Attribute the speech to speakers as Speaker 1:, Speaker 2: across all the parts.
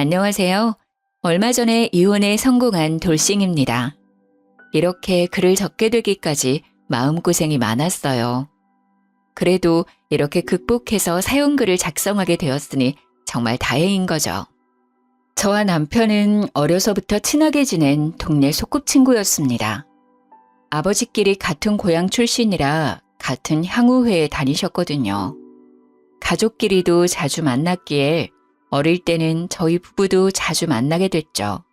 Speaker 1: 안녕하세요. 얼마 전에 이혼에 성공한 돌싱입니다. 이렇게 글을 적게 되기까지 마음고생이 많았어요. 그래도 이렇게 극복해서 사용글을 작성하게 되었으니 정말 다행인 거죠. 저와 남편은 어려서부터 친하게 지낸 동네 소꿉친구였습니다. 아버지끼리 같은 고향 출신이라 같은 향후회에 다니셨거든요. 가족끼리도 자주 만났기에 어릴 때는 저희 부부도 자주 만나게 됐죠.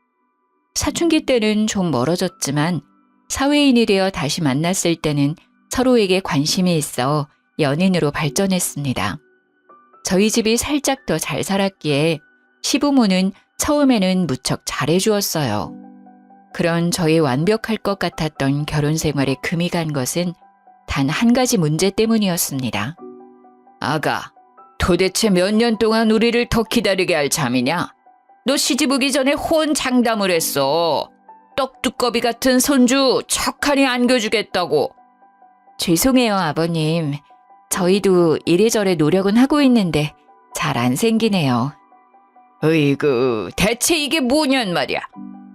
Speaker 1: 사춘기 때는 좀 멀어졌지만 사회인이 되어 다시 만났을 때는 서로에게 관심이 있어 연인으로 발전했습니다. 저희 집이 살짝 더 잘 살았기에 시부모는 처음에는 무척 잘해주었어요. 그런 저의 완벽할 것 같았던 결혼 생활에 금이 간 것은 단 한 가지 문제 때문이었습니다. 아가, 도대체 몇 년 동안 우리를 더 기다리게 할 참이냐? 너 시집 오기 전에 혼 장담을 했어. 떡두꺼비 같은 손주 척하니 안겨주겠다고. 죄송해요, 아버님. 저희도 이래저래 노력은 하고 있는데 잘 안 생기네요. 으이구, 대체 이게 뭐냔 말이야.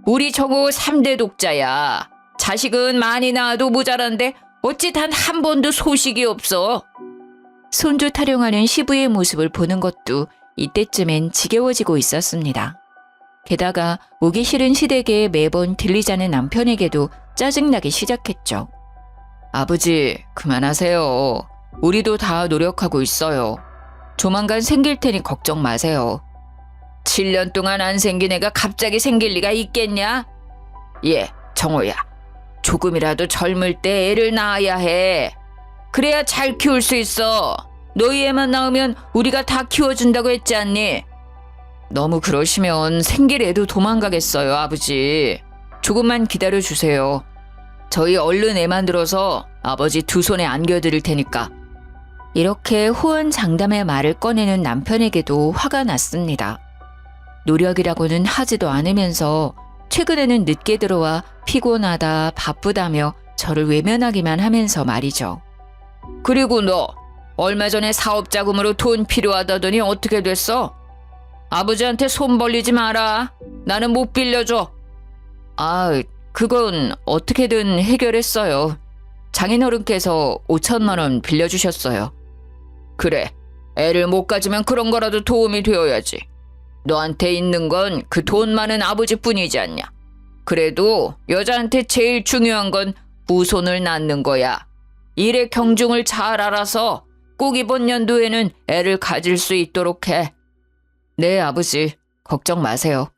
Speaker 1: 우리 정호 3대 독자야. 자식은 많이 낳아도 모자란데 어찌 단 한 번도 소식이 없어. 손주 타령하는 시부의 모습을 보는 것도 이때쯤엔 지겨워지고 있었습니다. 게다가 오기 싫은 시댁에 매번 들리자는 남편에게도 짜증나기 시작했죠. 아버지, 그만하세요. 우리도 다 노력하고 있어요. 조만간 생길 테니 걱정 마세요. 7년 동안 안 생긴 애가 갑자기 생길 리가 있겠냐? 예, 정호야. 조금이라도 젊을 때 애를 낳아야 해. 그래야 잘 키울 수 있어. 너희 애만 낳으면 우리가 다 키워준다고 했지 않니? 너무 그러시면 생길 애도 도망가겠어요, 아버지. 조금만 기다려주세요. 저희 얼른 애 만들어서 아버지 두 손에 안겨드릴 테니까. 이렇게 호언장담의 말을 꺼내는 남편에게도 화가 났습니다. 노력이라고는 하지도 않으면서 최근에는 늦게 들어와 피곤하다, 바쁘다며 저를 외면하기만 하면서 말이죠. 그리고 너 얼마 전에 사업 자금으로 돈 필요하다더니 어떻게 됐어? 아버지한테 손 벌리지 마라. 나는 못 빌려줘. 아, 그건 어떻게든 해결했어요. 장인어른께서 5천만 원 빌려주셨어요. 그래, 애를 못 가지면 그런 거라도 도움이 되어야지. 너한테 있는 건 그 돈 많은 아버지뿐이지 않냐. 그래도 여자한테 제일 중요한 건 후손을 낳는 거야. 일의 경중을 잘 알아서 꼭 이번 연도에는 애를 가질 수 있도록 해. 네, 아버지. 걱정 마세요.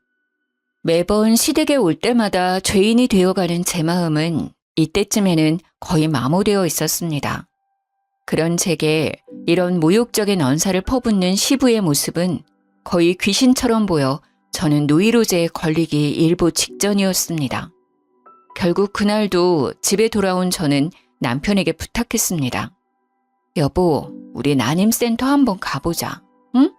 Speaker 1: 매번 시댁에 올 때마다 죄인이 되어가는 제 마음은 이때쯤에는 거의 마모되어 있었습니다. 그런 제게 이런 모욕적인 언사를 퍼붓는 시부의 모습은 거의 귀신처럼 보여 저는 노이로제에 걸리기 일보 직전이었습니다. 결국 그날도 집에 돌아온 저는 남편에게 부탁했습니다. 여보, 우리 난임센터 한번 가보자. 응?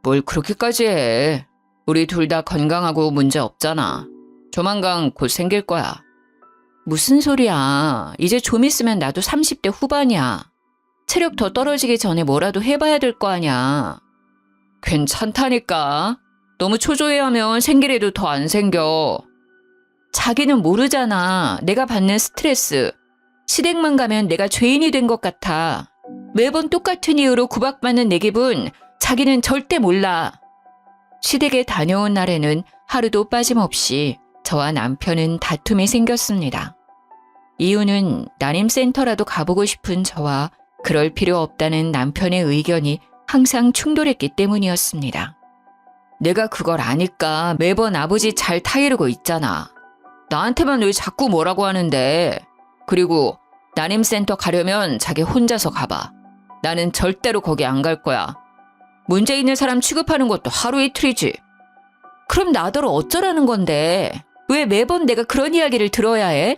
Speaker 1: 뭘 그렇게까지 해. 우리 둘 다 건강하고 문제 없잖아. 조만간 곧 생길 거야. 무슨 소리야. 이제 좀 있으면 나도 30대 후반이야. 체력 더 떨어지기 전에 뭐라도 해봐야 될 거 아니야. 괜찮다니까. 너무 초조해하면 생길 애도 더 안 생겨. 자기는 모르잖아. 내가 받는 스트레스. 시댁만 가면 내가 죄인이 된 것 같아. 매번 똑같은 이유로 구박받는 내 기분 자기는 절대 몰라. 시댁에 다녀온 날에는 하루도 빠짐없이 저와 남편은 다툼이 생겼습니다. 이유는 난임센터라도 가보고 싶은 저와 그럴 필요 없다는 남편의 의견이 항상 충돌했기 때문이었습니다. 내가 그걸 아니까 매번 아버지 잘 타이르고 있잖아. 나한테만 왜 자꾸 뭐라고 하는데. 그리고 난임센터 가려면 자기 혼자서 가봐. 나는 절대로 거기 안 갈 거야. 문제 있는 사람 취급하는 것도 하루 이틀이지. 그럼 나더러 어쩌라는 건데. 왜 매번 내가 그런 이야기를 들어야 해?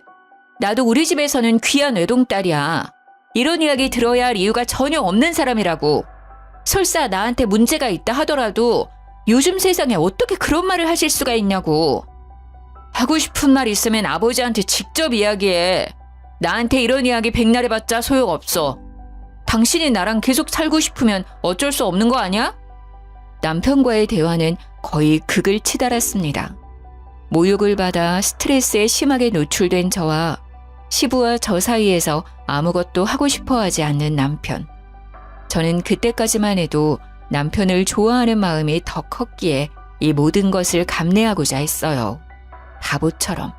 Speaker 1: 나도 우리 집에서는 귀한 외동딸이야. 이런 이야기 들어야 할 이유가 전혀 없는 사람이라고. 설사 나한테 문제가 있다 하더라도 요즘 세상에 어떻게 그런 말을 하실 수가 있냐고. 하고 싶은 말 있으면 아버지한테 직접 이야기해. 나한테 이런 이야기 백날 해봤자 소용없어. 당신이 나랑 계속 살고 싶으면 어쩔 수 없는 거 아니야? 남편과의 대화는 거의 극을 치달았습니다. 모욕을 받아 스트레스에 심하게 노출된 저와 시부와 저 사이에서 아무것도 하고 싶어 하지 않는 남편. 저는 그때까지만 해도 남편을 좋아하는 마음이 더 컸기에 이 모든 것을 감내하고자 했어요. 바보처럼.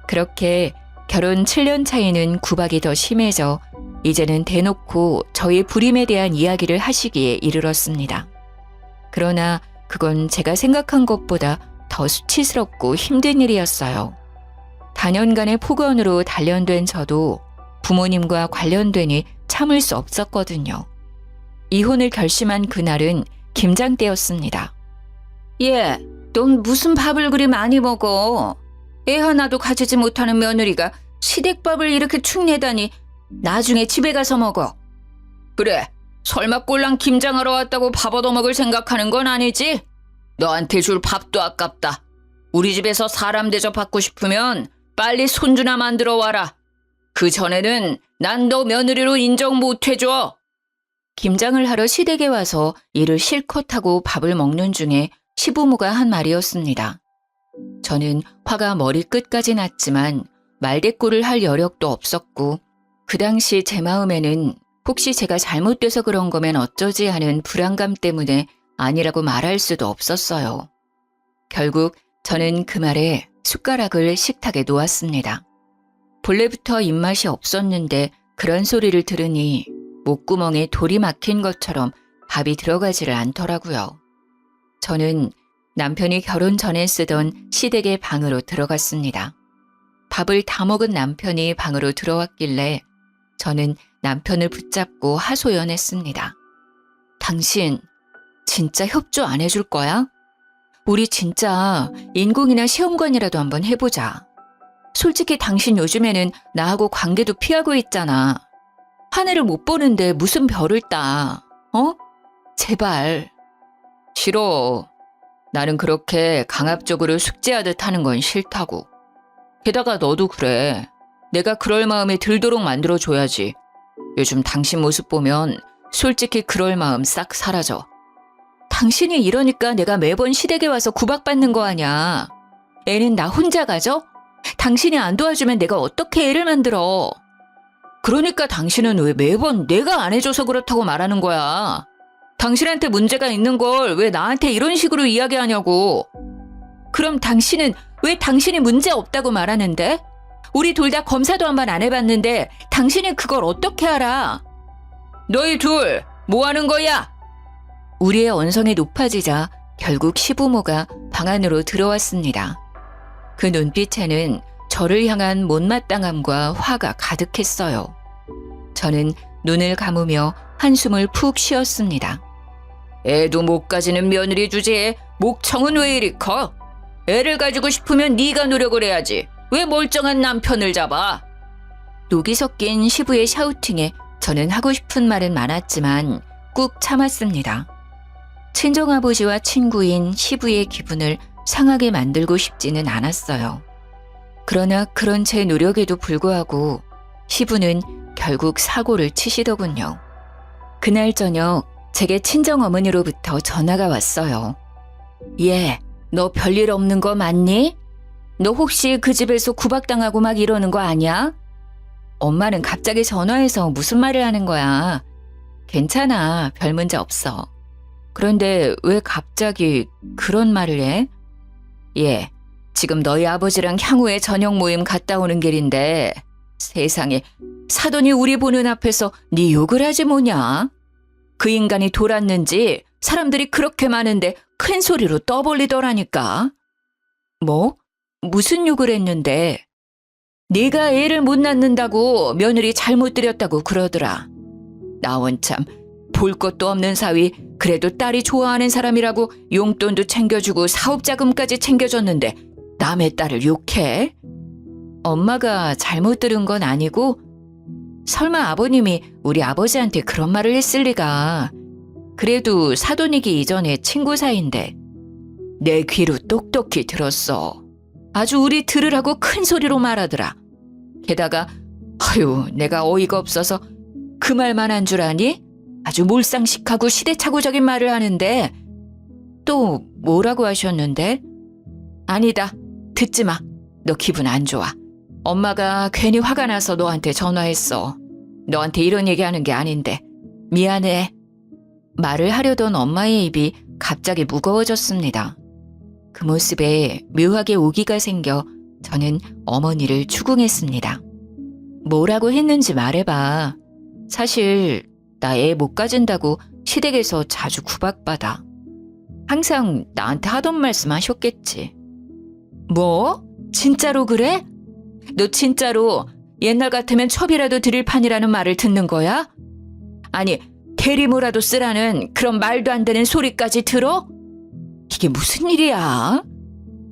Speaker 1: 그렇게 결혼 7년 차이는 구박이 더 심해져 이제는 대놓고 저의 불임에 대한 이야기를 하시기에 이르렀습니다. 그러나 그건 제가 생각한 것보다 더 수치스럽고 힘든 일이었어요. 다년간의 폭언으로 단련된 저도 부모님과 관련되니 참을 수 없었거든요. 이혼을 결심한 그날은 김장 때였습니다. 얘, 넌 무슨 밥을 그리 많이 먹어? 애 하나도 가지지 못하는 며느리가 시댁밥을 이렇게 축내다니 나중에 집에 가서 먹어. 그래, 설마 꼴랑 김장하러 왔다고 밥 얻어먹을 생각하는 건 아니지? 너한테 줄 밥도 아깝다. 우리 집에서 사람 대접받고 싶으면 빨리 손주나 만들어 와라. 그 전에는 난 너 며느리로 인정 못 해줘. 김장을 하러 시댁에 와서 일을 실컷 하고 밥을 먹는 중에 시부모가 한 말이었습니다. 저는 화가 머리끝까지 났지만 말대꾸를 할 여력도 없었고 그 당시 제 마음에는 혹시 제가 잘못돼서 그런 거면 어쩌지 하는 불안감 때문에 아니라고 말할 수도 없었어요. 결국 저는 그 말에 숟가락을 식탁에 놓았습니다. 본래부터 입맛이 없었는데 그런 소리를 들으니 목구멍에 돌이 막힌 것처럼 밥이 들어가지를 않더라고요. 저는 남편이 결혼 전에 쓰던 시댁의 방으로 들어갔습니다. 밥을 다 먹은 남편이 방으로 들어왔길래 저는 남편을 붙잡고 하소연했습니다. 당신 진짜 협조 안 해줄 거야? 우리 진짜 인공이나 시험관이라도 한번 해보자. 솔직히 당신 요즘에는 나하고 관계도 피하고 있잖아. 하늘을 못 보는데 무슨 별을 따. 제발. 싫어. 나는 그렇게 강압적으로 숙제하듯 하는 건 싫다고. 게다가 너도 그래. 내가 그럴 마음이 들도록 만들어줘야지. 요즘 당신 모습 보면 솔직히 그럴 마음 싹 사라져. 당신이 이러니까 내가 매번 시댁에 와서 구박받는 거 아냐. 애는 나 혼자 가져? 당신이 안 도와주면 내가 어떻게 애를 만들어. 그러니까 당신은 왜 매번 내가 안 해줘서 그렇다고 말하는 거야. 당신한테 문제가 있는 걸 왜 나한테 이런 식으로 이야기하냐고. 그럼 당신은 왜 당신이 문제 없다고 말하는데? 우리 둘 다 검사도 한 번 안 해봤는데 당신이 그걸 어떻게 알아? 너희 둘 뭐 하는 거야? 우리의 언성이 높아지자 결국 시부모가 방 안으로 들어왔습니다. 그 눈빛에는 저를 향한 못마땅함과 화가 가득했어요. 저는 눈을 감으며 한숨을 푹 쉬었습니다. 애도 못 가지는 며느리 주제에 목청은 왜 이리 커? 애를 가지고 싶으면 네가 노력을 해야지. 왜 멀쩡한 남편을 잡아? 녹이 섞인 시부의 샤우팅에 저는 하고 싶은 말은 많았지만 꾹 참았습니다. 친정아버지와 친구인 시부의 기분을 상하게 만들고 싶지는 않았어요. 그러나 그런 제 노력에도 불구하고 시부는 결국 사고를 치시더군요. 그날 저녁 제게 친정어머니로부터 전화가 왔어요. 얘, 너 별일 없는 거 맞니? 너 혹시 그 집에서 구박당하고 막 이러는 거 아니야? 엄마는 갑자기 전화해서 무슨 말을 하는 거야. 괜찮아, 별 문제 없어. 그런데 왜 갑자기 그런 말을 해? 얘, 지금 너희 아버지랑 향후에 저녁 모임 갔다 오는 길인데 세상에 사돈이 우리 보는 앞에서 네 욕을 하지 뭐냐? 그 인간이 돌았는지 사람들이 그렇게 많은데 큰 소리로 떠벌리더라니까. 뭐? 무슨 욕을 했는데? 네가 애를 못 낳는다고 며느리 잘못 들였다고 그러더라. 나 원참 볼 것도 없는 사위 그래도 딸이 좋아하는 사람이라고 용돈도 챙겨주고 사업자금까지 챙겨줬는데 남의 딸을 욕해? 엄마가 잘못 들은 건 아니고 설마 아버님이 우리 아버지한테 그런 말을 했을 리가. 그래도 사돈이기 이전에 친구 사이인데 내 귀로 똑똑히 들었어. 아주 우리 들으라고 큰 소리로 말하더라. 게다가 내가 어이가 없어서 그 말만 한 줄 아니? 아주 몰상식하고 시대착오적인 말을 하는데 또 뭐라고 하셨는데? 아니다. 듣지 마. 너 기분 안 좋아. 엄마가 괜히 화가 나서 너한테 전화했어. 너한테 이런 얘기하는 게 아닌데. 미안해. 말을 하려던 엄마의 입이 갑자기 무거워졌습니다. 그 모습에 묘하게 오기가 생겨 저는 어머니를 추궁했습니다. 뭐라고 했는지 말해봐. 사실 나 애 못 가진다고 시댁에서 자주 구박받아. 항상 나한테 하던 말씀 하셨겠지. 뭐? 진짜로 그래? 너 진짜로 옛날 같으면 첩이라도 드릴 판이라는 말을 듣는 거야? 아니, 대리모라도 쓰라는 그런 말도 안 되는 소리까지 들어? 이게 무슨 일이야?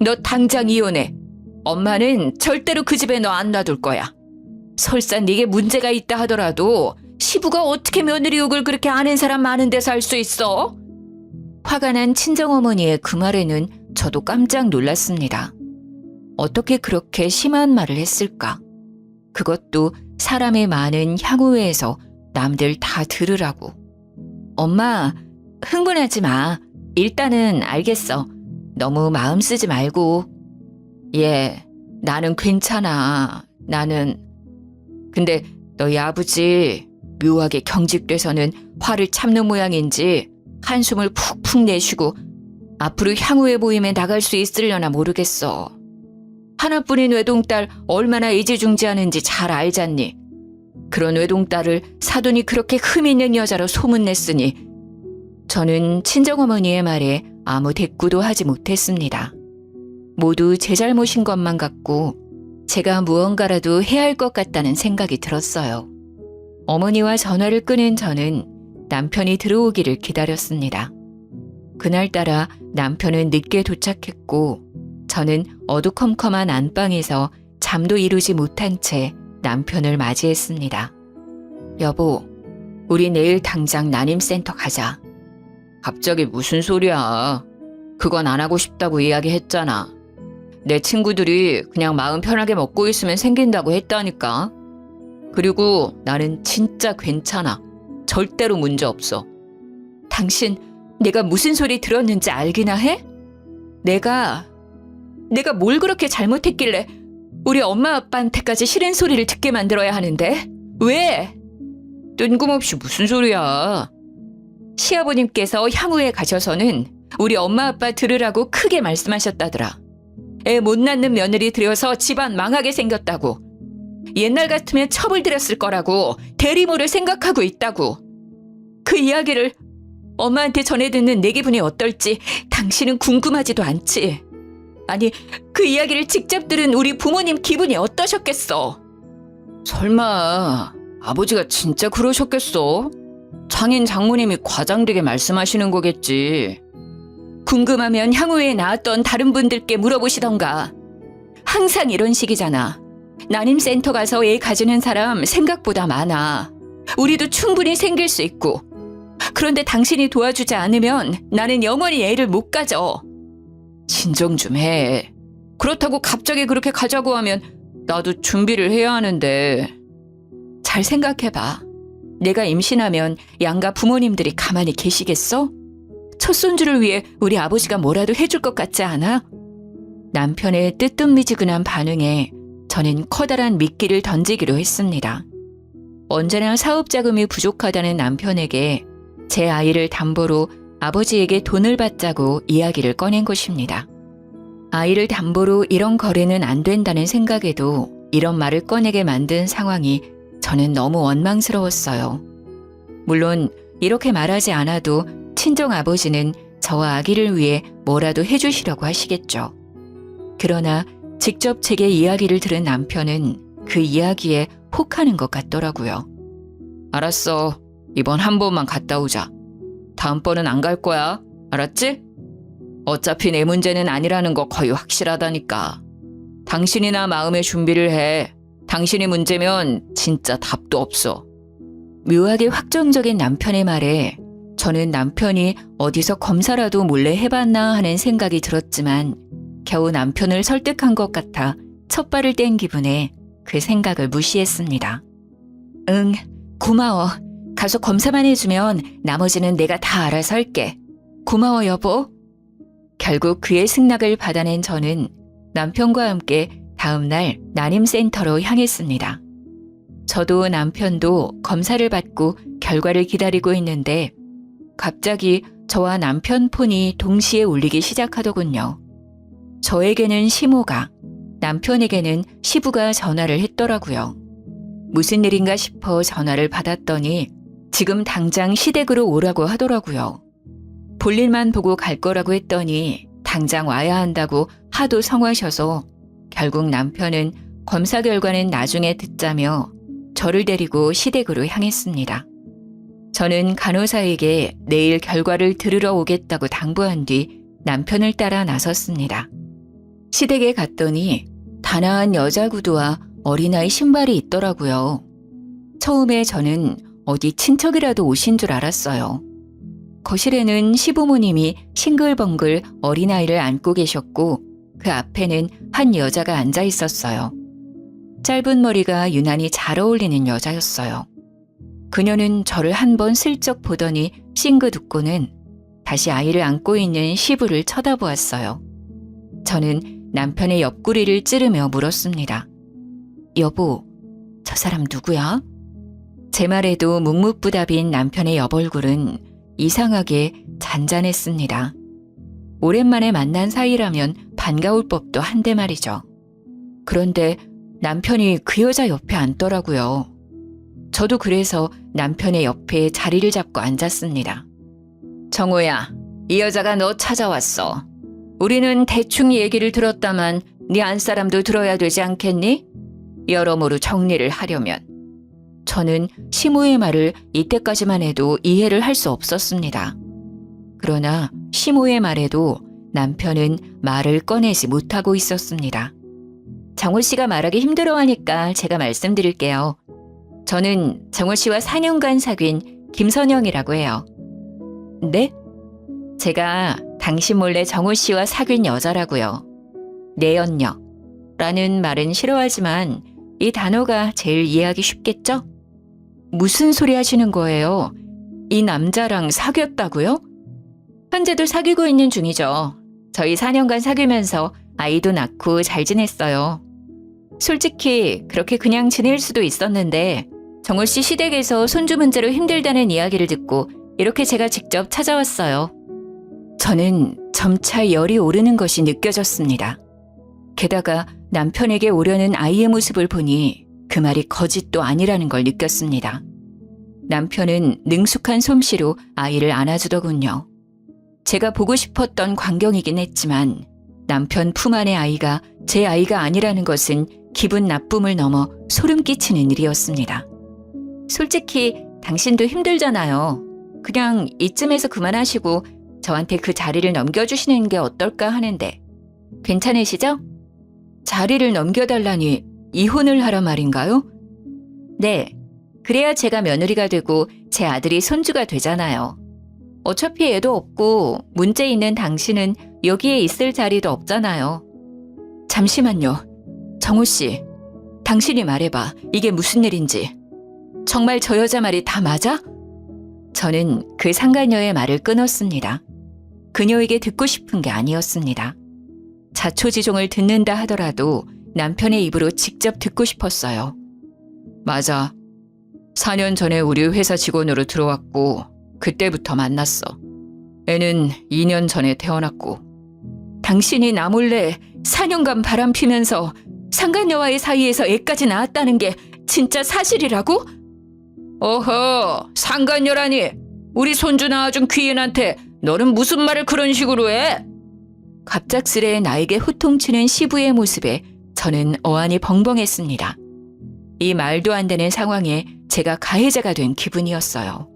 Speaker 1: 너 당장 이혼해. 엄마는 절대로 그 집에 너 안 놔둘 거야. 설사 네게 문제가 있다 하더라도 시부가 어떻게 며느리 욕을 그렇게 아는 사람 많은 데서 할 수 있어? 화가 난 친정어머니의 그 말에는 저도 깜짝 놀랐습니다. 어떻게 그렇게 심한 말을 했을까? 그것도 사람의 많은 향후회에서 남들 다 들으라고. 엄마, 흥분하지 마. 일단은 알겠어. 너무 마음 쓰지 말고. 예, 나는 괜찮아. 나는. 근데 너희 아버지 묘하게 경직돼서는 화를 참는 모양인지 한숨을 푹푹 내쉬고 앞으로 향후에 보임에 나갈 수 있으려나 모르겠어. 하나뿐인 외동딸 얼마나 애지중지하는지 잘 알잖니. 그런 외동딸을 사돈이 그렇게 흠 있는 여자로 소문냈으니 저는 친정어머니의 말에 아무 대꾸도 하지 못했습니다. 모두 제 잘못인 것만 같고 제가 무언가라도 해야 할 것 같다는 생각이 들었어요. 어머니와 전화를 끊은 저는 남편이 들어오기를 기다렸습니다. 그날따라 남편은 늦게 도착했고 저는 어두컴컴한 안방에서 잠도 이루지 못한 채 남편을 맞이했습니다. 여보, 우리 내일 당장 난임센터 가자. 갑자기 무슨 소리야. 그건 안 하고 싶다고 이야기했잖아. 내 친구들이 그냥 마음 편하게 먹고 있으면 생긴다고 했다니까. 그리고 나는 진짜 괜찮아. 절대로 문제 없어. 당신 내가 무슨 소리 들었는지 알기나 해? 내가 뭘 그렇게 잘못했길래 우리 엄마 아빠한테까지 싫은 소리를 듣게 만들어야 하는데? 왜? 뜬금없이 무슨 소리야. 시아버님께서 향후에 가셔서는 우리 엄마 아빠 들으라고 크게 말씀하셨다더라. 애 못 낳는 며느리 들여서 집안 망하게 생겼다고. 옛날 같으면 첩을 들였을 거라고 대리모를 생각하고 있다고. 그 이야기를 엄마한테 전해 듣는 내 기분이 어떨지 당신은 궁금하지도 않지. 아니, 그 이야기를 직접 들은 우리 부모님 기분이 어떠셨겠어? 설마 아버지가 진짜 그러셨겠어? 장인 장모님이 과장되게 말씀하시는 거겠지. 궁금하면 향후에 낳았던 다른 분들께 물어보시던가. 항상 이런 식이잖아. 난임센터 가서 애 가지는 사람 생각보다 많아. 우리도 충분히 생길 수 있고. 그런데 당신이 도와주지 않으면 나는 영원히 애를 못 가져. 진정 좀 해. 그렇다고 갑자기 그렇게 가자고 하면 나도 준비를 해야 하는데. 잘 생각해봐. 내가 임신하면 양가 부모님들이 가만히 계시겠어? 첫 손주를 위해 우리 아버지가 뭐라도 해줄 것 같지 않아? 남편의 뜨뜻미지근한 반응에 저는 커다란 미끼를 던지기로 했습니다. 언제나 사업 자금이 부족하다는 남편에게 제 아이를 담보로 아버지에게 돈을 받자고 이야기를 꺼낸 것입니다. 아이를 담보로 이런 거래는 안 된다는 생각에도 이런 말을 꺼내게 만든 상황이 저는 너무 원망스러웠어요. 물론 이렇게 말하지 않아도 친정 아버지는 저와 아기를 위해 뭐라도 해주시려고 하시겠죠. 그러나 직접 제게 이야기를 들은 남편은 그 이야기에 혹하는 것 같더라고요. 알았어. 이번 한 번만 갔다 오자. 다음번은 안 갈 거야. 알았지? 어차피 내 문제는 아니라는 거 거의 확실하다니까. 당신이나 마음의 준비를 해. 당신이 문제면 진짜 답도 없어. 묘하게 확정적인 남편의 말에 저는 남편이 어디서 검사라도 몰래 해봤나 하는 생각이 들었지만 겨우 남편을 설득한 것 같아 첫발을 뗀 기분에 그 생각을 무시했습니다. 응, 고마워. 가서 검사만 해주면 나머지는 내가 다 알아서 할게. 고마워, 여보. 결국 그의 승낙을 받아낸 저는 남편과 함께 다음 날 난임센터로 향했습니다. 저도 남편도 검사를 받고 결과를 기다리고 있는데 갑자기 저와 남편 폰이 동시에 울리기 시작하더군요. 저에게는 시모가, 남편에게는 시부가 전화를 했더라고요. 무슨 일인가 싶어 전화를 받았더니 지금 당장 시댁으로 오라고 하더라고요. 볼일만 보고 갈 거라고 했더니 당장 와야 한다고 하도 성화셔서 결국 남편은 검사 결과는 나중에 듣자며 저를 데리고 시댁으로 향했습니다. 저는 간호사에게 내일 결과를 들으러 오겠다고 당부한 뒤 남편을 따라 나섰습니다. 시댁에 갔더니 단아한 여자 구두와 어린아이 신발이 있더라고요. 처음에 저는 어디 친척이라도 오신 줄 알았어요. 거실에는 시부모님이 싱글벙글 어린아이를 안고 계셨고 그 앞에는 한 여자가 앉아 있었어요. 짧은 머리가 유난히 잘 어울리는 여자였어요. 그녀는 저를 한 번 슬쩍 보더니 싱긋 웃고는 다시 아이를 안고 있는 시부를 쳐다보았어요. 저는 남편의 옆구리를 찌르며 물었습니다. 여보, 저 사람 누구야? 제 말에도 묵묵부답인 남편의 옆얼굴은 이상하게 잔잔했습니다. 오랜만에 만난 사이라면 반가울 법도 한데 말이죠. 그런데 남편이 그 여자 옆에 앉더라고요. 저도 그래서 남편의 옆에 자리를 잡고 앉았습니다. 정호야, 이 여자가 너 찾아왔어. 우리는 대충 얘기를 들었다만 네 안사람도 들어야 되지 않겠니? 여러모로 정리를 하려면. 저는 시모의 말을 이때까지만 해도 이해를 할 수 없었습니다. 그러나 시모의 말에도 남편은 말을 꺼내지 못하고 있었습니다. 정호 씨가 말하기 힘들어하니까 제가 말씀드릴게요. 저는 정호 씨와 4년간 사귄 김선영이라고 해요. 네? 제가 당신 몰래 정호 씨와 사귄 여자라고요. 내연녀 라는 말은 싫어하지만 이 단어가 제일 이해하기 쉽겠죠? 무슨 소리 하시는 거예요? 이 남자랑 사귀었다고요? 현재도 사귀고 있는 중이죠. 저희 4년간 사귀면서 아이도 낳고 잘 지냈어요. 솔직히 그렇게 그냥 지낼 수도 있었는데 정호 씨 시댁에서 손주 문제로 힘들다는 이야기를 듣고 이렇게 제가 직접 찾아왔어요. 저는 점차 열이 오르는 것이 느껴졌습니다. 게다가 남편에게 오려는 아이의 모습을 보니 그 말이 거짓도 아니라는 걸 느꼈습니다. 남편은 능숙한 솜씨로 아이를 안아주더군요. 제가 보고 싶었던 광경이긴 했지만 남편 품 안의 아이가 제 아이가 아니라는 것은 기분 나쁨을 넘어 소름 끼치는 일이었습니다. 솔직히 당신도 힘들잖아요. 그냥 이쯤에서 그만하시고 저한테 그 자리를 넘겨주시는 게 어떨까 하는데 괜찮으시죠? 자리를 넘겨달라니 이혼을 하라 말인가요? 네, 그래야 제가 며느리가 되고 제 아들이 손주가 되잖아요. 어차피 애도 없고 문제 있는 당신은 여기에 있을 자리도 없잖아요. 잠시만요. 정호 씨, 당신이 말해봐. 이게 무슨 일인지. 정말 저 여자 말이 다 맞아? 저는 그 상간녀의 말을 끊었습니다. 그녀에게 듣고 싶은 게 아니었습니다. 자초지종을 듣는다 하더라도 남편의 입으로 직접 듣고 싶었어요. 맞아. 4년 전에 우리 회사 직원으로 들어왔고 그때부터 만났어. 애는 2년 전에 태어났고. 당신이 나 몰래 4년간 바람 피면서 상간녀와의 사이에서 애까지 낳았다는 게 진짜 사실이라고? 어허, 상간녀라니. 우리 손주 낳아준 귀인한테 너는 무슨 말을 그런 식으로 해? 갑작스레 나에게 호통치는 시부의 모습에 저는 어안이 벙벙했습니다. 이 말도 안 되는 상황에 제가 가해자가 된 기분이었어요.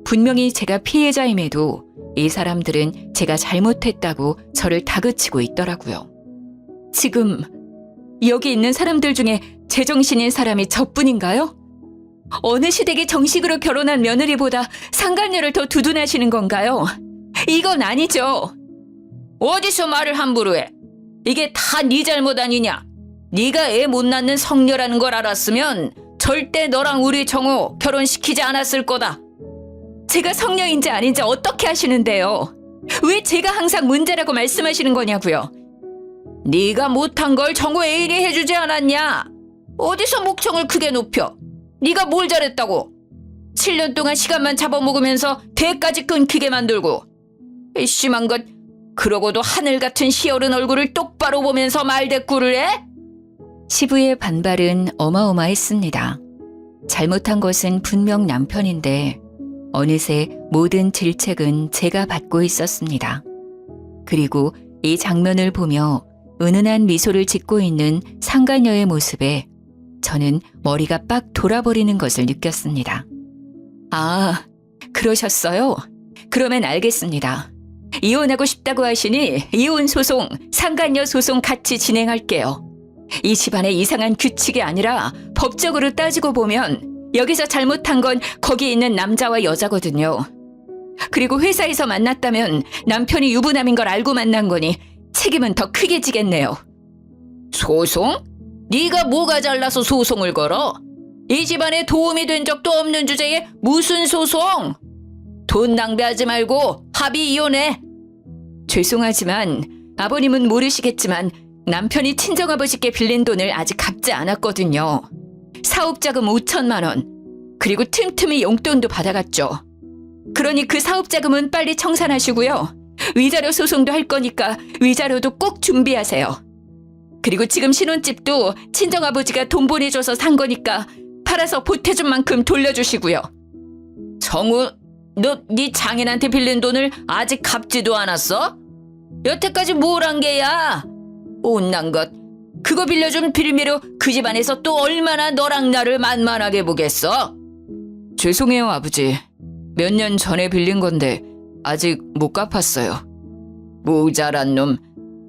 Speaker 1: 분명히 제가 피해자임에도 이 사람들은 제가 잘못했다고 저를 다그치고 있더라고요. 지금 여기 있는 사람들 중에 제정신인 사람이 저뿐인가요? 어느 시댁이 정식으로 결혼한 며느리보다 상간녀를 더 두둔하시는 건가요? 이건 아니죠. 어디서 말을 함부로 해? 이게 다 네 잘못 아니냐? 네가 애 못 낳는 성녀라는 걸 알았으면 절대 너랑 우리 정호 결혼시키지 않았을 거다. 제가 성녀인지 아닌지 어떻게 아시는데요? 왜 제가 항상 문제라고 말씀하시는 거냐고요? 네가 못한 걸 정우 애인이 해주지 않았냐? 어디서 목청을 크게 높여? 네가 뭘 잘했다고? 7년 동안 시간만 잡아먹으면서 대까지 끊기게 만들고 심한 것 그러고도 하늘 같은 시어른 얼굴을 똑바로 보면서 말대꾸를 해? 시부의 반발은 어마어마했습니다. 잘못한 것은 분명 남편인데 어느새 모든 질책은 제가 받고 있었습니다. 그리고 이 장면을 보며 은은한 미소를 짓고 있는 상간녀의 모습에 저는 머리가 빡 돌아버리는 것을 느꼈습니다. 아, 그러셨어요? 그러면 알겠습니다. 이혼하고 싶다고 하시니 이혼 소송, 상간녀 소송 같이 진행할게요. 이 집안의 이상한 규칙이 아니라 법적으로 따지고 보면 여기서 잘못한 건 거기 있는 남자와 여자거든요. 그리고 회사에서 만났다면 남편이 유부남인 걸 알고 만난 거니 책임은 더 크게 지겠네요. 소송? 네가 뭐가 잘나서 소송을 걸어? 이 집안에 도움이 된 적도 없는 주제에 무슨 소송? 돈 낭비하지 말고 합의 이혼해. 죄송하지만 아버님은 모르시겠지만 남편이 친정아버지께 빌린 돈을 아직 갚지 않았거든요. 사업자금 5천만 원, 그리고 틈틈이 용돈도 받아갔죠. 그러니 그 사업자금은 빨리 청산하시고요. 위자료 소송도 할 거니까 위자료도 꼭 준비하세요. 그리고 지금 신혼집도 친정아버지가 돈 보내줘서 산 거니까 팔아서 보태준 만큼 돌려주시고요. 정우, 너 네 장인한테 빌린 돈을 아직 갚지도 않았어? 여태까지 뭘 한 게야? 못난 것. 그거 빌려준 빌미로 그 집안에서 또 얼마나 너랑 나를 만만하게 보겠어? 죄송해요, 아버지. 몇 년 전에 빌린 건데 아직 못 갚았어요. 모자란 놈.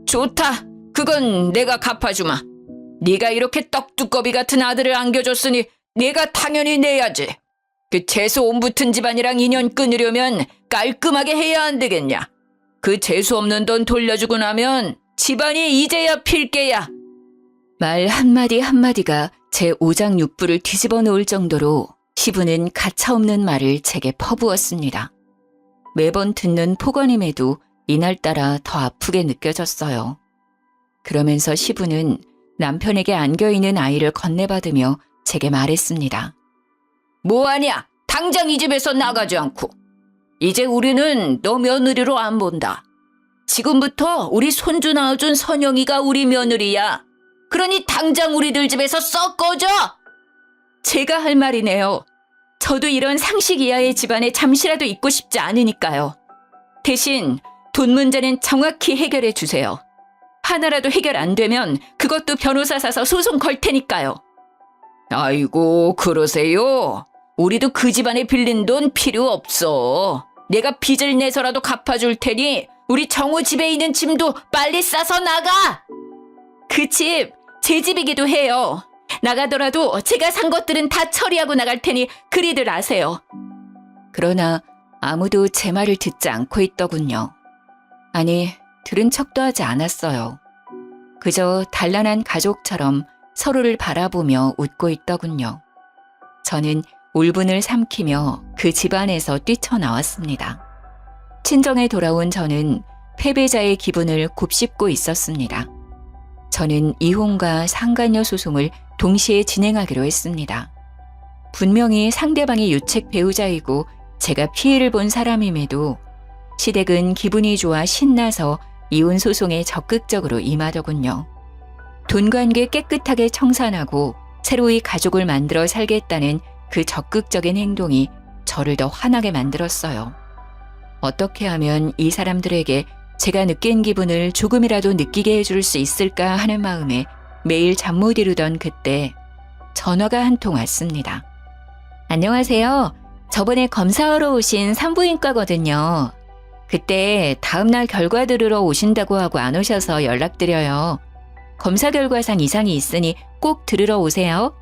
Speaker 1: 좋다. 그건 내가 갚아주마. 네가 이렇게 떡두꺼비 같은 아들을 안겨줬으니 내가 당연히 내야지. 그 재수 온 붙은 집안이랑 인연 끊으려면 깔끔하게 해야 안 되겠냐. 그 재수 없는 돈 돌려주고 나면 집안이 이제야 필게야. 말 한마디 한마디가 제 오장육부를 뒤집어 놓을 정도로 시부는 가차없는 말을 제게 퍼부었습니다. 매번 듣는 폭언임에도 이날따라 더 아프게 느껴졌어요. 그러면서 시부는 남편에게 안겨있는 아이를 건네받으며 제게 말했습니다. 뭐하냐? 당장 이 집에서 나가지 않고. 이제 우리는 너 며느리로 안 본다. 지금부터 우리 손주 낳아준 선영이가 우리 며느리야. 그러니 당장 우리들 집에서 썩 꺼져! 제가 할 말이네요. 저도 이런 상식 이하의 집안에 잠시라도 있고 싶지 않으니까요. 대신 돈 문제는 정확히 해결해 주세요. 하나라도 해결 안 되면 그것도 변호사 사서 소송 걸 테니까요. 아이고, 그러세요? 우리도 그 집안에 빌린 돈 필요 없어. 내가 빚을 내서라도 갚아줄 테니 우리 정우 집에 있는 짐도 빨리 싸서 나가! 그 집, 제 집이기도 해요. 나가더라도 제가 산 것들은 다 처리하고 나갈 테니 그리들 아세요. 그러나 아무도 제 말을 듣지 않고 있더군요. 아니, 들은 척도 하지 않았어요. 그저 단란한 가족처럼 서로를 바라보며 웃고 있더군요. 저는 울분을 삼키며 그 집안에서 뛰쳐나왔습니다. 친정에 돌아온 저는 패배자의 기분을 곱씹고 있었습니다. 저는 이혼과 상간녀 소송을 동시에 진행하기로 했습니다. 분명히 상대방이 유책 배우자이고 제가 피해를 본 사람임에도 시댁은 기분이 좋아 신나서 이혼 소송에 적극적으로 임하더군요. 돈 관계 깨끗하게 청산하고 새로이 가족을 만들어 살겠다는 그 적극적인 행동이 저를 더 화나게 만들었어요. 어떻게 하면 이 사람들에게 제가 느낀 기분을 조금이라도 느끼게 해줄 수 있을까 하는 마음에 매일 잠 못 이루던 그때 전화가 한 통 왔습니다. 안녕하세요. 저번에 검사하러 오신 산부인과거든요. 그때 다음날 결과 들으러 오신다고 하고 안 오셔서 연락드려요. 검사 결과상 이상이 있으니 꼭 들으러 오세요.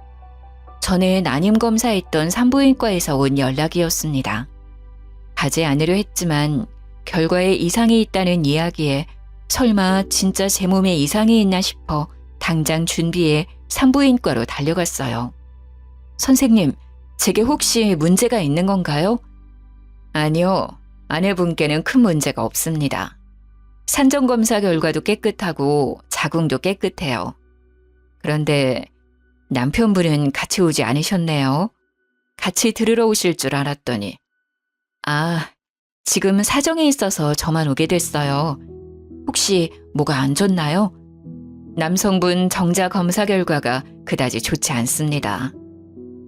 Speaker 1: 전에 난임 검사했던 산부인과에서 온 연락이었습니다. 가지 않으려 했지만 결과에 이상이 있다는 이야기에 설마 진짜 제 몸에 이상이 있나 싶어 당장 준비해 산부인과로 달려갔어요. 선생님, 제게 혹시 문제가 있는 건가요? 아니요. 아내분께는 큰 문제가 없습니다. 산정검사 결과도 깨끗하고 자궁도 깨끗해요. 그런데 남편분은 같이 오지 않으셨네요. 같이 들으러 오실 줄 알았더니. 아, 지금 사정이 있어서 저만 오게 됐어요. 혹시 뭐가 안 좋나요? 남성분 정자 검사 결과가 그다지 좋지 않습니다.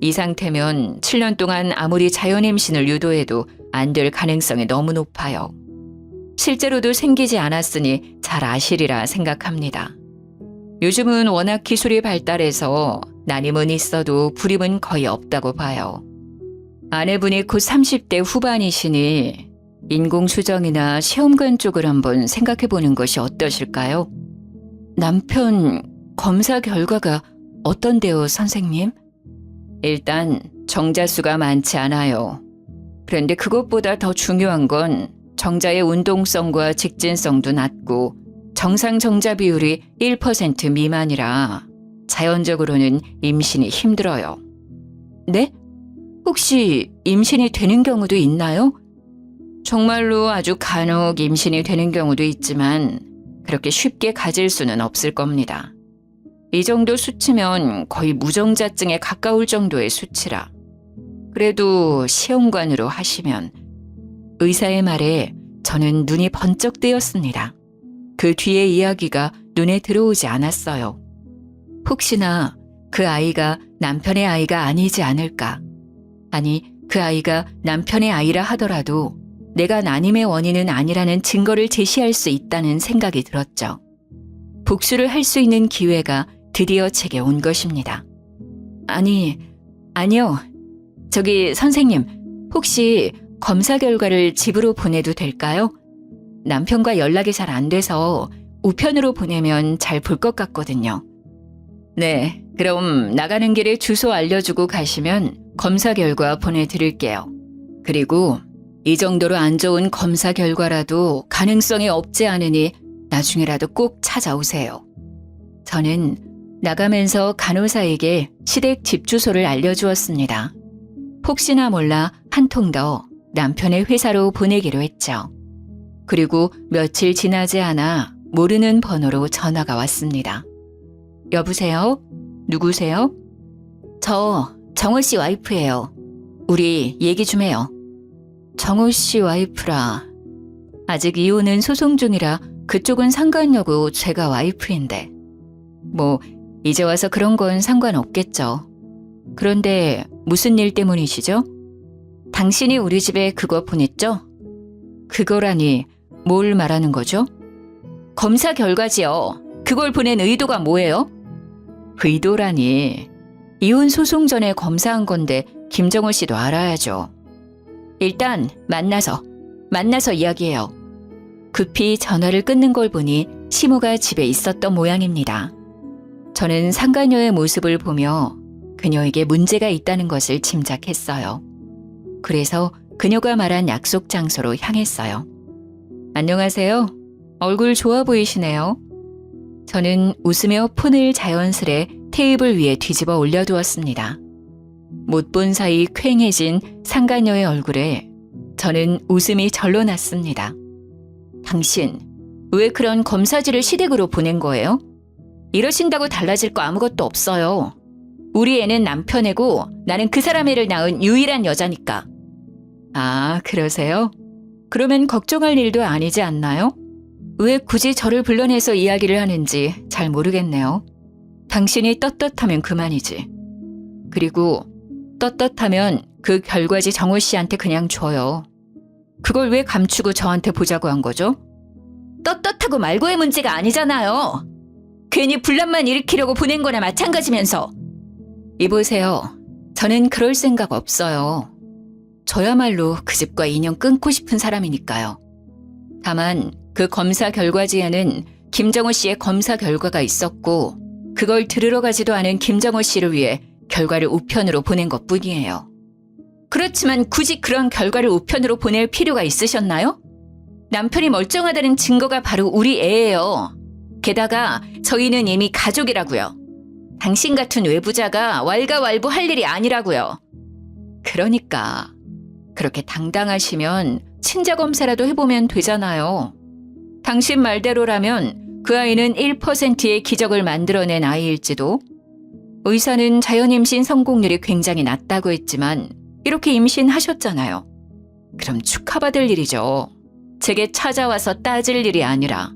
Speaker 1: 이 상태면 7년 동안 아무리 자연임신을 유도해도 안 될 가능성이 너무 높아요. 실제로도 생기지 않았으니 잘 아시리라 생각합니다. 요즘은 워낙 기술이 발달해서 난임은 있어도 불임은 거의 없다고 봐요. 아내분이 곧 30대 후반이시니 인공수정이나 시험관 쪽을 한번 생각해 보는 것이 어떠실까요? 남편 검사 결과가 어떤데요, 선생님? 일단 정자수가 많지 않아요. 그런데 그것보다 더 중요한 건 정자의 운동성과 직진성도 낮고 정상 정자 비율이 1% 미만이라 자연적으로는 임신이 힘들어요. 네? 혹시 임신이 되는 경우도 있나요? 정말로 아주 간혹 임신이 되는 경우도 있지만 그렇게 쉽게 가질 수는 없을 겁니다. 이 정도 수치면 거의 무정자증에 가까울 정도의 수치라. 그래도 시험관으로 하시면. 의사의 말에 저는 눈이 번쩍 뜨였습니다. 그 뒤의 이야기가 눈에 들어오지 않았어요. 혹시나 그 아이가 남편의 아이가 아니지 않을까. 아니, 그 아이가 남편의 아이라 하더라도 내가 난임의 원인은 아니라는 증거를 제시할 수 있다는 생각이 들었죠. 복수를 할 수 있는 기회가 드디어 제게 온 것입니다. 아니요. 저기 선생님, 혹시 검사 결과를 집으로 보내도 될까요? 남편과 연락이 잘 안 돼서 우편으로 보내면 잘 볼 것 같거든요. 네, 그럼 나가는 길에 주소 알려주고 가시면 검사 결과 보내드릴게요. 그리고 이 정도로 안 좋은 검사 결과라도 가능성이 없지 않으니 나중에라도 꼭 찾아오세요. 저는 나가면서 간호사에게 시댁 집 주소를 알려주었습니다. 혹시나 몰라 한 통 더 남편의 회사로 보내기로 했죠. 그리고 며칠 지나지 않아 모르는 번호로 전화가 왔습니다. 여보세요? 누구세요? 저 정호 씨 와이프예요. 우리 얘기 좀 해요. 정호 씨 와이프라. 아직 이혼은 소송 중이라 그쪽은 상관여고 제가 와이프인데. 뭐 이제 와서 그런 건 상관없겠죠. 그런데 무슨 일 때문이시죠? 당신이 우리 집에 그거 보냈죠? 그거라니 뭘 말하는 거죠? 검사 결과지요. 그걸 보낸 의도가 뭐예요? 의도라니. 이혼 소송 전에 검사한 건데 김정호 씨도 알아야죠. 일단 만나서 이야기해요. 급히 전화를 끊는 걸 보니 시모가 집에 있었던 모양입니다. 저는 상간녀의 모습을 보며 그녀에게 문제가 있다는 것을 짐작했어요. 그래서 그녀가 말한 약속 장소로 향했어요. 안녕하세요. 얼굴 좋아 보이시네요. 저는 웃으며 폰을 자연스레 테이블 위에 뒤집어 올려두었습니다. 못 본 사이 퀭해진 상간녀의 얼굴에 저는 웃음이 절로 났습니다. 당신, 왜 그런 검사지를 시댁으로 보낸 거예요? 이러신다고 달라질 거 아무것도 없어요. 우리 애는 남편 애고 나는 그 사람 애를 낳은 유일한 여자니까. 아, 그러세요? 그러면 걱정할 일도 아니지 않나요? 왜 굳이 저를 불러내서 이야기를 하는지 잘 모르겠네요. 당신이 떳떳하면 그만이지. 그리고 떳떳하면 그 결과지 정호 씨한테 그냥 줘요. 그걸 왜 감추고 저한테 보자고 한 거죠? 떳떳하고 말고의 문제가 아니잖아요. 괜히 분란만 일으키려고 보낸 거나 마찬가지면서. 이보세요. 저는 그럴 생각 없어요. 저야말로 그 집과 인연 끊고 싶은 사람이니까요. 다만 그 검사 결과지에는 김정호 씨의 검사 결과가 있었고 그걸 들으러 가지도 않은 김정호 씨를 위해 결과를 우편으로 보낸 것뿐이에요. 그렇지만 굳이 그런 결과를 우편으로 보낼 필요가 있으셨나요? 남편이 멀쩡하다는 증거가 바로 우리 애예요. 게다가 저희는 이미 가족이라고요. 당신 같은 외부자가 왈가왈부 할 일이 아니라고요. 그러니까 그렇게 당당하시면 친자 검사라도 해보면 되잖아요. 당신 말대로라면 그 아이는 1%의 기적을 만들어낸 아이일지도. 의사는 자연 임신 성공률이 굉장히 낮다고 했지만 이렇게 임신하셨잖아요. 그럼 축하받을 일이죠. 제게 찾아와서 따질 일이 아니라.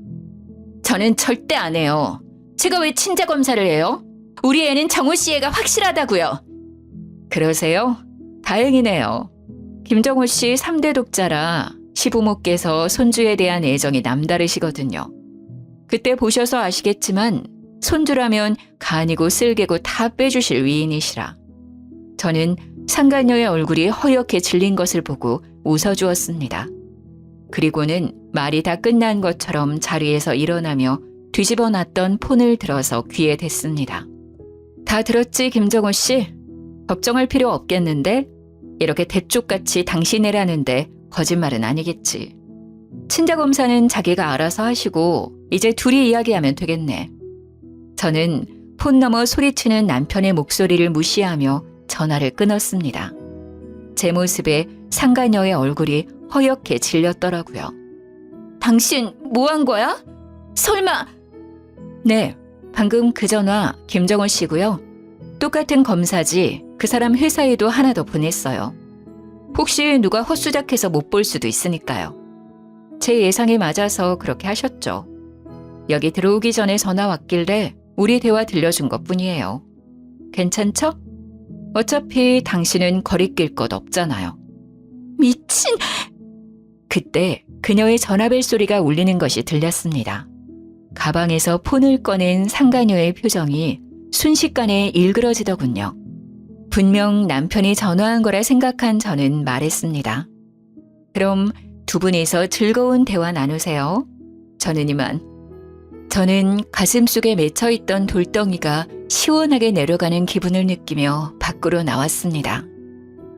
Speaker 1: 저는 절대 안 해요. 제가 왜 친자 검사를 해요? 우리 애는 정우 씨 애가 확실하다고요. 그러세요? 다행이네요. 김정우 씨 3대 독자라 시부모께서 손주에 대한 애정이 남다르시거든요. 그때 보셔서 아시겠지만 손주라면 간이고 쓸개고 다 빼주실 위인이시라. 저는 상간녀의 얼굴이 허옇게 질린 것을 보고 웃어주었습니다. 그리고는 말이 다 끝난 것처럼 자리에서 일어나며 뒤집어 놨던 폰을 들어서 귀에 댔습니다. 다 들었지, 김정우 씨? 걱정할 필요 없겠는데? 이렇게 대쪽같이 당신애라는데 거짓말은 아니겠지. 친자검사는 자기가 알아서 하시고 이제 둘이 이야기하면 되겠네. 저는 폰 너머 소리치는 남편의 목소리를 무시하며 전화를 끊었습니다. 제 모습에 상간녀의 얼굴이 허옇게 질렸더라고요. 당신 뭐 한 거야? 설마... 네, 방금 그 전화 김정원 씨고요. 똑같은 검사지 그 사람 회사에도 하나 더 보냈어요. 혹시 누가 헛수작해서 못 볼 수도 있으니까요. 제 예상에 맞아서 그렇게 하셨죠. 여기 들어오기 전에 전화 왔길래 우리 대화 들려준 것뿐이에요. 괜찮죠? 어차피 당신은 거리낄 것 없잖아요. 미친... 그때 그녀의 전화벨 소리가 울리는 것이 들렸습니다. 가방에서 폰을 꺼낸 상간녀의 표정이 순식간에 일그러지더군요. 분명 남편이 전화한 거라 생각한 저는 말했습니다. 그럼 두 분이서 즐거운 대화 나누세요. 저는 이만. 저는 가슴속에 맺혀있던 돌덩이가 시원하게 내려가는 기분을 느끼며 밖으로 나왔습니다.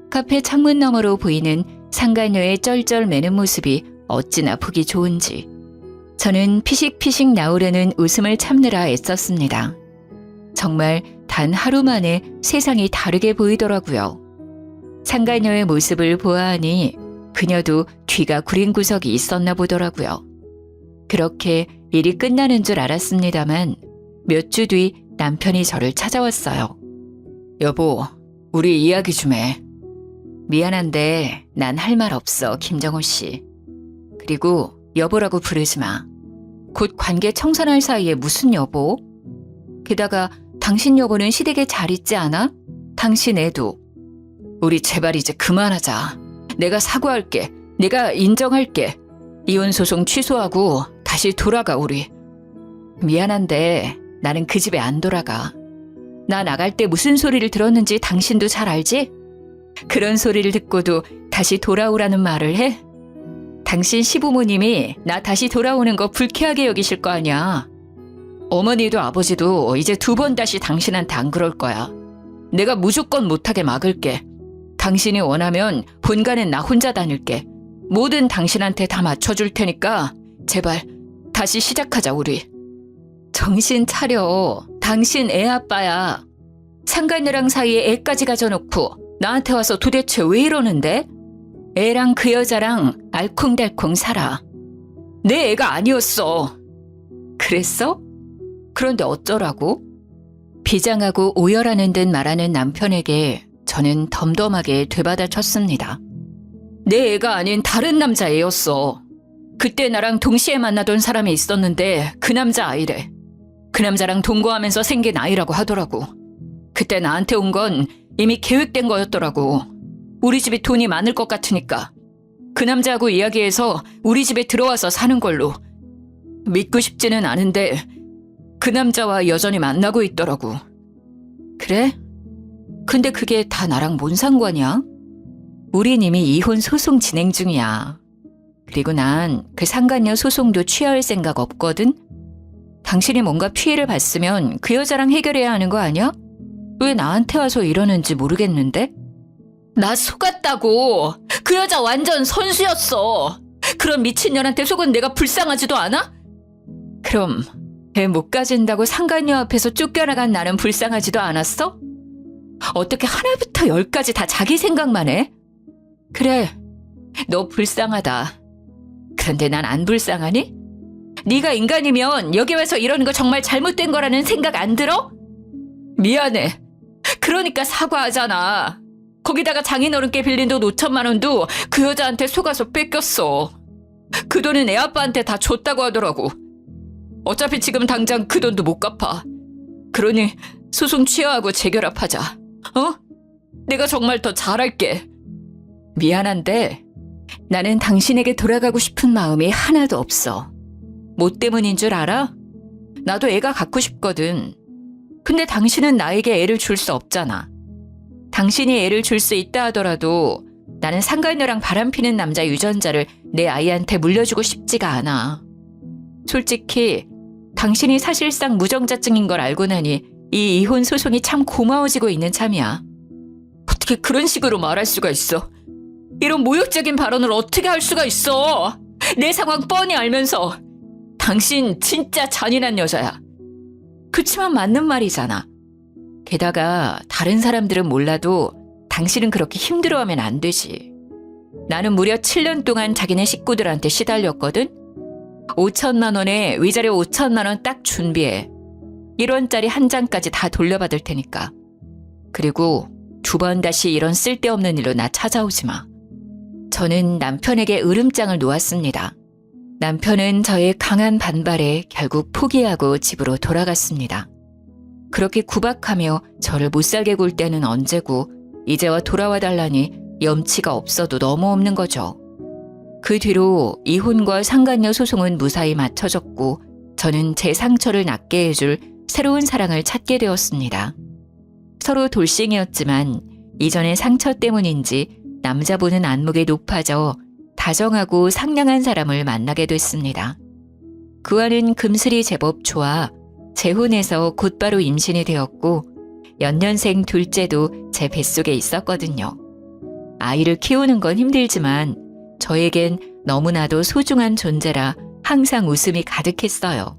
Speaker 1: 카페 창문 너머로 보이는 상간녀의 쩔쩔매는 모습이 어찌나 보기 좋은지 저는 피식피식 나오려는 웃음을 참느라 애썼습니다. 정말 단 하루 만에 세상이 다르게 보이더라고요. 상간녀의 모습을 보아하니 그녀도 귀가 구린 구석이 있었나 보더라고요. 그렇게 일이 끝나는 줄 알았습니다만 몇 주 뒤 남편이 저를 찾아왔어요. 여보, 우리 이야기 좀 해. 미안한데 난 할 말 없어, 김정호 씨. 그리고 여보라고 부르지 마. 곧 관계 청산할 사이에 무슨 여보? 게다가 당신 여보는 시댁에 잘 있지 않아? 당신 애도. 우리 제발 이제 그만하자. 내가 사과할게. 내가 인정할게. 이혼 소송 취소하고 다시 돌아가 우리. 미안한데 나는 그 집에 안 돌아가. 나 나갈 때 무슨 소리를 들었는지 당신도 잘 알지? 그런 소리를 듣고도 다시 돌아오라는 말을 해? 당신 시부모님이 나 다시 돌아오는 거 불쾌하게 여기실 거 아니야. 어머니도 아버지도 이제 2번 다시 당신한테 안 그럴 거야. 내가 무조건 못하게 막을게. 당신이 원하면 본가는 나 혼자 다닐게. 뭐든 당신한테 다 맞춰줄 테니까 제발 다시 시작하자 우리. 정신 차려. 당신 애 아빠야. 상간녀랑 사이에 애까지 가져놓고 나한테 와서 도대체 왜 이러는데? 애랑 그 여자랑 알콩달콩 살아. 내 애가 아니었어. 그랬어? 그런데 어쩌라고? 비장하고 오열하는 듯 말하는 남편에게 저는 덤덤하게 되받아쳤습니다. 내 애가 아닌 다른 남자 애였어. 그때 나랑 동시에 만나던 사람이 있었는데 그 남자 아이래. 그 남자랑 동거하면서 생긴 아이라고 하더라고. 그때 나한테 온 건 이미 계획된 거였더라고. 우리 집이 돈이 많을 것 같으니까. 그 남자하고 이야기해서 우리 집에 들어와서 사는 걸로. 믿고 싶지는 않은데 그 남자와 여전히 만나고 있더라고. 그래? 근데 그게 다 나랑 뭔 상관이야? 우린 이미 이혼 소송 진행 중이야. 그리고 난 그 상간녀 소송도 취하할 생각 없거든? 당신이 뭔가 피해를 봤으면 그 여자랑 해결해야 하는 거 아니야? 왜 나한테 와서 이러는지 모르겠는데? 나 속았다고! 그 여자 완전 선수였어! 그런 미친년한테 속은 내가 불쌍하지도 않아? 그럼 애 못 가진다고 상간녀 앞에서 쫓겨나간 나는 불쌍하지도 않았어? 어떻게 하나부터 10까지 다 자기 생각만 해? 그래, 너 불쌍하다. 그런데 난 안 불쌍하니? 네가 인간이면 여기 와서 이러는 거 정말 잘못된 거라는 생각 안 들어? 미안해. 그러니까 사과하잖아. 거기다가 장인어른께 빌린 돈 5천만 원도 그 여자한테 속아서 뺏겼어. 그 돈은 애 아빠한테 다 줬다고 하더라고. 어차피 지금 당장 그 돈도 못 갚아. 그러니 소송 취하하고 재결합하자. 어? 내가 정말 더 잘할게. 미안한데 나는 당신에게 돌아가고 싶은 마음이 하나도 없어. 뭐 때문인 줄 알아? 나도 애가 갖고 싶거든. 근데 당신은 나에게 애를 줄 수 없잖아. 당신이 애를 줄 수 있다 하더라도 나는 상간녀랑 바람피는 남자 유전자를 내 아이한테 물려주고 싶지가 않아. 솔직히 당신이 사실상 무정자증인 걸 알고 나니 이 이혼 소송이 참 고마워지고 있는 참이야. 어떻게 그런 식으로 말할 수가 있어? 이런 모욕적인 발언을 어떻게 할 수가 있어? 내 상황 뻔히 알면서. 당신 진짜 잔인한 여자야. 그치만 맞는 말이잖아. 게다가 다른 사람들은 몰라도 당신은 그렇게 힘들어하면 안 되지. 나는 무려 7년 동안 자기네 식구들한테 시달렸거든. 5천만 원에 위자료 5천만 원 딱 준비해. 1원짜리 한 장까지 다 돌려받을 테니까. 그리고 2번 다시 이런 쓸데없는 일로 나 찾아오지 마. 저는 남편에게 으름장을 놓았습니다. 남편은 저의 강한 반발에 결국 포기하고 집으로 돌아갔습니다. 그렇게 구박하며 저를 못살게 굴 때는 언제고 이제와 돌아와 달라니 염치가 없어도 너무 없는 거죠. 그 뒤로 이혼과 상간녀 소송은 무사히 마쳐졌고 저는 제 상처를 낫게 해줄 새로운 사랑을 찾게 되었습니다. 서로 돌싱이었지만 이전의 상처 때문인지 남자 보는 안목이 높아져 다정하고 상냥한 사람을 만나게 됐습니다. 그와는 금슬이 제법 좋아 재혼해서 곧바로 임신이 되었고 연년생 둘째도 제 뱃속에 있었거든요. 아이를 키우는 건 힘들지만 저에겐 너무나도 소중한 존재라 항상 웃음이 가득했어요.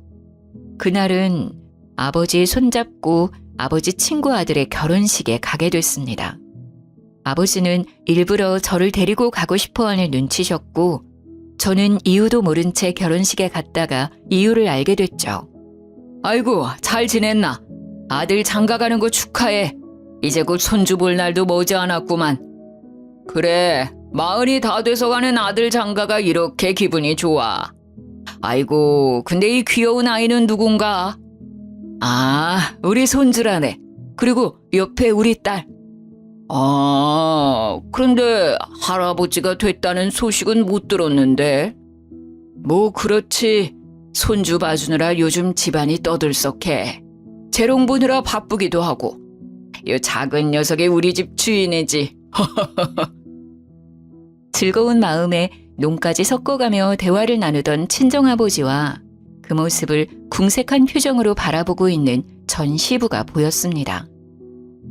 Speaker 1: 그날은 아버지 손잡고 아버지 친구 아들의 결혼식에 가게 됐습니다. 아버지는 일부러 저를 데리고 가고 싶어하는 눈치셨고 저는 이유도 모른 채 결혼식에 갔다가 이유를 알게 됐죠. 아이고 잘 지냈나? 아들 장가가는 거 축하해. 이제 곧 손주 볼 날도 머지않았구만. 그래 40이 다 돼서 가는 아들 장가가 이렇게 기분이 좋아. 아이고 근데 이 귀여운 아이는 누군가? 아 우리 손주라네. 그리고 옆에 우리 딸. 아 그런데 할아버지가 됐다는 소식은 못 들었는데. 뭐 그렇지. 손주 봐주느라 요즘 집안이 떠들썩해. 재롱 보느라 바쁘기도 하고. 이 작은 녀석이 우리 집 주인이지. 즐거운 마음에 농까지 섞어가며 대화를 나누던 친정아버지와 그 모습을 궁색한 표정으로 바라보고 있는 전 시부가 보였습니다.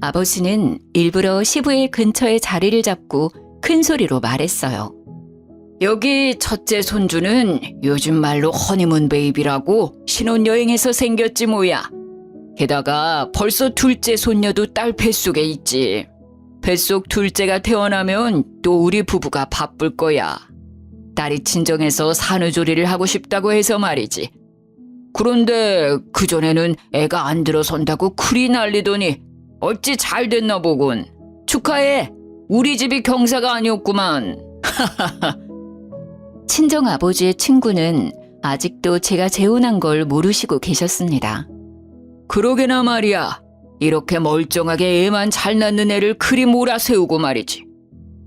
Speaker 1: 아버지는 일부러 시부의 근처에 자리를 잡고 큰 소리로 말했어요. 여기 첫째 손주는 요즘 말로 허니문 베이비라고 신혼여행에서 생겼지 뭐야. 게다가 벌써 둘째 손녀도 딸 뱃속에 있지. 뱃속 둘째가 태어나면 또 우리 부부가 바쁠 거야. 딸이 친정에서 산후조리를 하고 싶다고 해서 말이지. 그런데 그전에는 애가 안 들어선다고 그리 난리더니 어찌 잘 됐나 보군. 축하해. 우리 집이 경사가 아니었구만. 친정아버지의 친구는 아직도 제가 재혼한 걸 모르시고 계셨습니다. 그러게나 말이야. 이렇게 멀쩡하게 애만 잘 낳는 애를 그리 몰아세우고 말이지.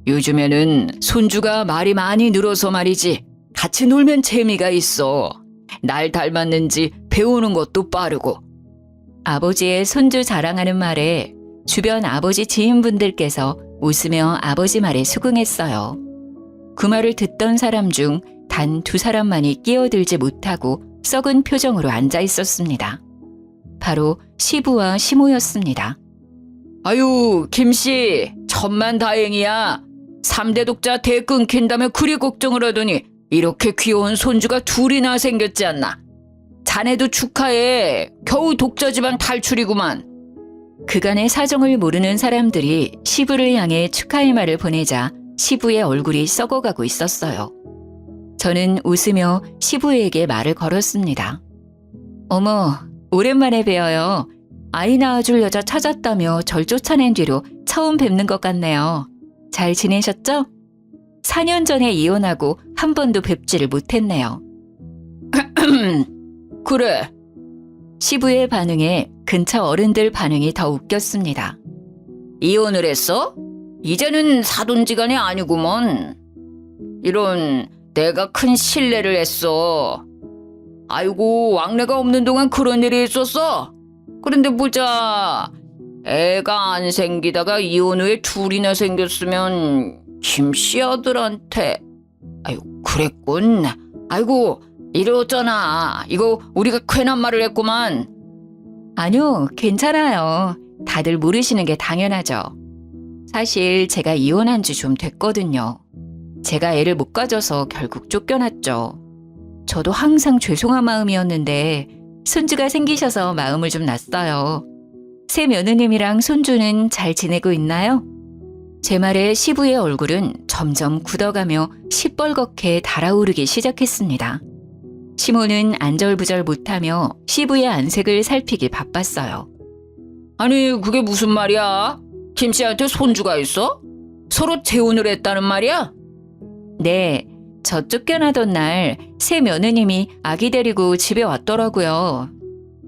Speaker 1: 요즘에는 손주가 말이 많이 늘어서 말이지. 같이 놀면 재미가 있어. 날 닮았는지 배우는 것도 빠르고. 아버지의 손주 자랑하는 말에 주변 아버지 지인분들께서 웃으며 아버지 말에 수긍했어요. 그 말을 듣던 사람 중 단 2사람만이 끼어들지 못하고 썩은 표정으로 앉아 있었습니다. 바로 시부와 시모였습니다. 아유, 김씨, 천만다행이야. 3대 독자 대 끊긴다며 그리 걱정을 하더니 이렇게 귀여운 손주가 둘이나 생겼지 않나. 자네도 축하해. 겨우 독자 집안 탈출이구만. 그간의 사정을 모르는 사람들이 시부를 향해 축하의 말을 보내자 시부의 얼굴이 썩어가고 있었어요. 저는 웃으며 시부에게 말을 걸었습니다. 어머, 오랜만에 뵈어요. 아이 낳아줄 여자 찾았다며 절 쫓아낸 뒤로 처음 뵙는 것 같네요. 잘 지내셨죠? 4년 전에 이혼하고 한 번도 뵙지를 못했네요. 그래. 시부의 반응에 근처 어른들 반응이 더 웃겼습니다. 이혼을 했어? 이제는 사돈지간이 아니구먼. 이런, 내가 큰 실례를 했어. 아이고, 왕래가 없는 동안 그런 일이 있었어? 그런데 보자. 애가 안 생기다가 이혼 후에 둘이나 생겼으면 김씨 아들한테. 아유, 그랬군. 아이고, 이러잖아. 이거 우리가 괜한 말을 했구만. 아니요, 괜찮아요. 다들 모르시는 게 당연하죠. 사실 제가 이혼한 지 좀 됐거든요. 제가 애를 못 가져서 결국 쫓겨났죠. 저도 항상 죄송한 마음이었는데 손주가 생기셔서 마음을 좀 놨어요. 새 며느님이랑 손주는 잘 지내고 있나요? 제 말에 시부의 얼굴은 점점 굳어가며 시뻘겋게 달아오르기 시작했습니다. 시모는 안절부절 못하며 시부의 안색을 살피기 바빴어요. 아니, 그게 무슨 말이야? 김씨한테 손주가 있어? 서로 재혼을 했다는 말이야? 네, 저 쫓겨나던 날 새 며느님이 아기 데리고 집에 왔더라고요.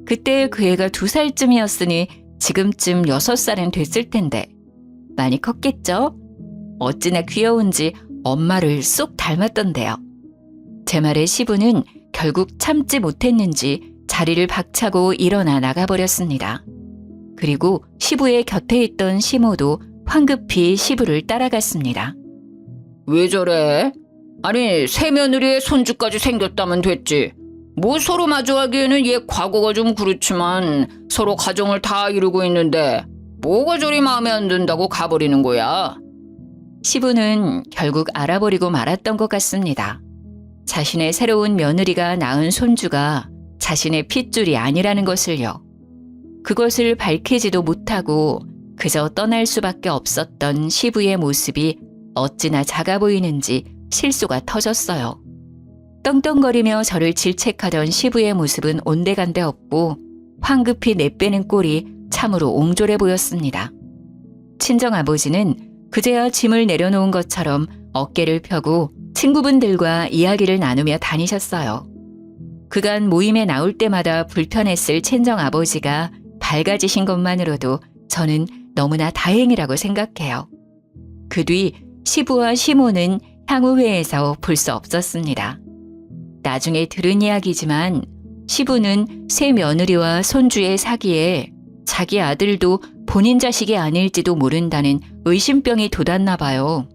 Speaker 1: 그때 그 애가 2살쯤이었으니 지금쯤 6살은 됐을 텐데 많이 컸겠죠? 어찌나 귀여운지 엄마를 쏙 닮았던데요. 제 말에 시부는 결국 참지 못했는지 자리를 박차고 일어나 나가버렸습니다. 그리고 시부의 곁에 있던 시모도 황급히 시부를 따라갔습니다. 왜 저래? 아니, 새 며느리의 손주까지 생겼다면 됐지. 뭐 서로 마주하기에는 얘 과거가 좀 그렇지만 서로 가정을 다 이루고 있는데 뭐가 저리 마음에 안 든다고 가버리는 거야? 시부는 결국 알아버리고 말았던 것 같습니다. 자신의 새로운 며느리가 낳은 손주가 자신의 핏줄이 아니라는 것을요. 그것을 밝히지도 못하고 그저 떠날 수밖에 없었던 시부의 모습이 어찌나 작아 보이는지 실소가 터졌어요. 떵떵거리며 저를 질책하던 시부의 모습은 온데간데 없고 황급히 내빼는 꼴이 참으로 옹졸해 보였습니다. 친정아버지는 그제야 짐을 내려놓은 것처럼 어깨를 펴고 친구분들과 이야기를 나누며 다니셨어요. 그간 모임에 나올 때마다 불편했을 친정아버지가 밝아지신 것만으로도 저는 너무나 다행이라고 생각해요. 그 뒤 시부와 시모는 향후회에서 볼 수 없었습니다. 나중에 들은 이야기지만 시부는 새 며느리와 손주의 사기에 자기 아들도 본인 자식이 아닐지도 모른다는 의심병이 돋았나 봐요.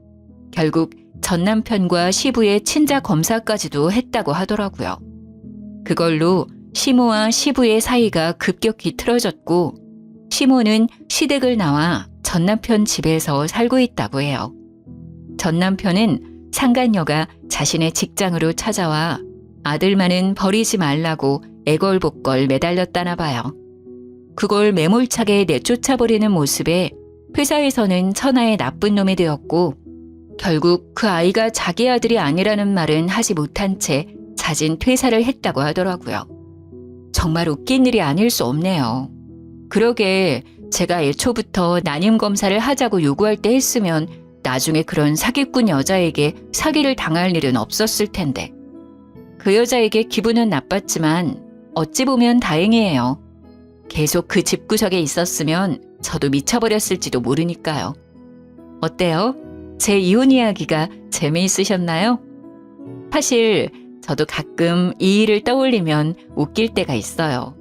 Speaker 1: 결국 전 남편과 시부의 친자 검사까지도 했다고 하더라고요. 그걸로 시모와 시부의 사이가 급격히 틀어졌고 시모는 시댁을 나와 전 남편 집에서 살고 있다고 해요. 전 남편은 상간녀가 자신의 직장으로 찾아와 아들만은 버리지 말라고 애걸복걸 매달렸다나 봐요. 그걸 매몰차게 내쫓아버리는 모습에 회사에서는 천하의 나쁜 놈이 되었고 결국 그 아이가 자기 아들이 아니라는 말은 하지 못한 채 자진 퇴사를 했다고 하더라고요. 정말 웃긴 일이 아닐 수 없네요. 그러게 제가 애초부터 난임 검사를 하자고 요구할 때 했으면 나중에 그런 사기꾼 여자에게 사기를 당할 일은 없었을 텐데. 그 여자에게 기분은 나빴지만 어찌 보면 다행이에요. 계속 그 집구석에 있었으면 저도 미쳐버렸을지도 모르니까요. 어때요? 제 이혼 이야기가 재미있으셨나요? 사실 저도 가끔 이 일을 떠올리면 웃길 때가 있어요.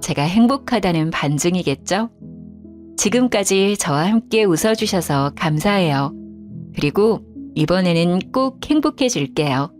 Speaker 1: 제가 행복하다는 반증이겠죠? 지금까지 저와 함께 웃어주셔서 감사해요. 그리고 이번에는 꼭 행복해질게요.